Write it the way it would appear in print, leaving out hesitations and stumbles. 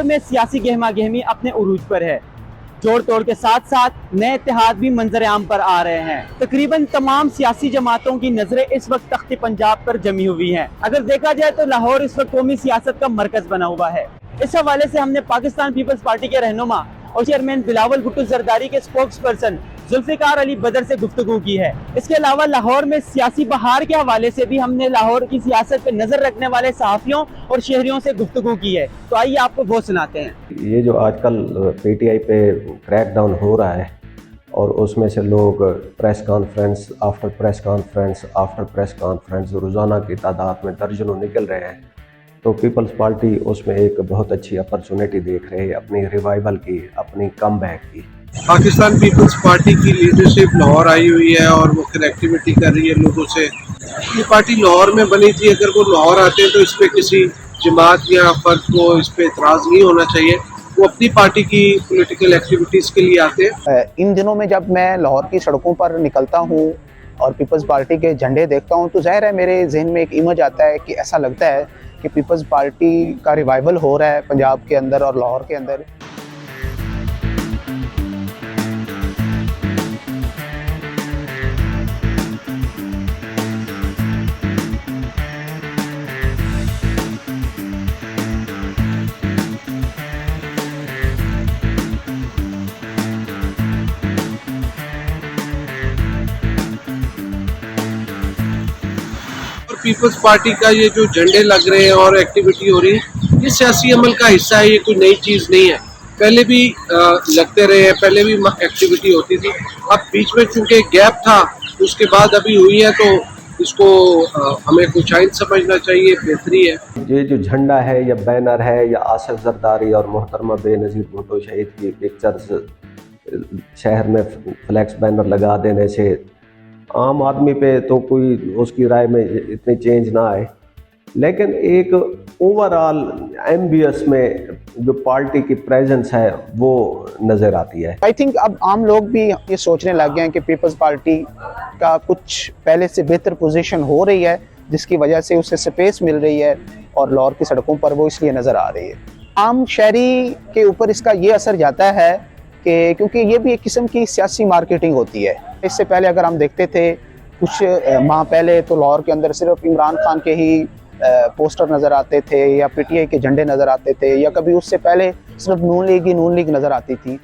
में सियासी गहमा गहमी अपने उरूज पर है। जोड़ तोड़ के साथ साथ नए इत्तेहाद भी मंजर आम पर आ रहे हैं। तकरीबन तमाम सियासी जमातों की नजरें इस वक्त तख्ती पंजाब पर जमी हुई हैं। अगर देखा जाए तो लाहौर इस वक्त कौमी सियासत का मरकज बना हुआ है। इस हवाले से हमने पाकिस्तान पीपल्स पार्टी के रहनुमा और चेयरमैन बिलावल भुट्टो जरदारी के स्पोक्स पर्सन जुल्फिकार अली बदर से गुफ्तगू की है। इसके अलावा लाहौर में सियासी बहार के हवाले से भी हमने लाहौर की सियासत पर नजर रखने वाले सहाफियों और शहरियों से गुफ्तगू की है। तो आइए आपको वो सुनाते हैं। ये जो आजकल पीटीआई पे क्रैकडाउन हो रहा है और उसमें से लोग press conference after press conference after press conference रोज़ाना की तादाद में दर्जनों निकल रहे हैं, तो पीपल्स पार्टी उसमें एक बहुत अच्छी अपॉर्चुनिटी देख रही है अपनी रिवाइवल की, अपनी कमबैक की। पाकिस्तान पीपल्स पार्टी की लीडरशिप लाहौर आई हुई है और वो कनेक्टिविटी कर रही है लोगों से। ये पार्टी लाहौर में बनी थी, अगर वो लाहौर आते हैं तो इस पर किसी जमात या फर्द को इस पर एतराज़ नहीं होना चाहिए। वो अपनी पार्टी की पॉलिटिकल एक्टिविटीज़ के लिए आते हैं। इन दिनों में जब मैं लाहौर की सड़कों पर निकलता हूँ और पीपल्स पार्टी के झंडे देखता हूँ तो ज़ाहिर है मेरे जहन में एक इमेज आता है कि ऐसा लगता है कि पीपल्स पार्टी का रिवाइवल हो रहा है पंजाब के अंदर और लाहौर के अंदर। पीपल्स पार्टी का ये जो झंडे लग रहे हैं और एक्टिविटी हो रही है, ये सियासी अमल का हिस्सा है, ये कोई नई चीज़ नहीं है। पहले भी लगते रहे हैं, पहले भी एक्टिविटी होती थी। अब बीच में चूंकि गैप था, उसके बाद अभी हुई है, तो इसको हमें कुछ आइन समझना चाहिए, बेहतरी है। ये जो झंडा है या बैनर है या आसिफ जरदारी और मोहतरमा बेनज़ीर भुट्टो शहीद की पिक्चर्स शहर में फ्लैक्स बैनर लगा देने से आम आदमी पे तो कोई उसकी राय में इतनी चेंज ना आए, लेकिन एक ओवरऑल एम्बियस में जो पार्टी की प्रेजेंस है वो नज़र आती है। आई थिंक अब आम लोग भी ये सोचने लग गए हैं कि पीपल्स पार्टी का कुछ पहले से बेहतर पोजीशन हो रही है, जिसकी वजह से उसे स्पेस मिल रही है और लाहौर की सड़कों पर वो इसलिए नज़र आ रही है। आम शहरी के ऊपर इसका ये असर जाता है कि क्योंकि ये भी एक किस्म की सियासी मार्केटिंग होती है। इससे पहले अगर हम देखते थे कुछ माह पहले तो लाहौर के अंदर सिर्फ इमरान खान के ही पोस्टर नज़र आते थे या पीटीआई के झंडे नज़र आते थे, या कभी उससे पहले सिर्फ नून लीग नज़र आती थी।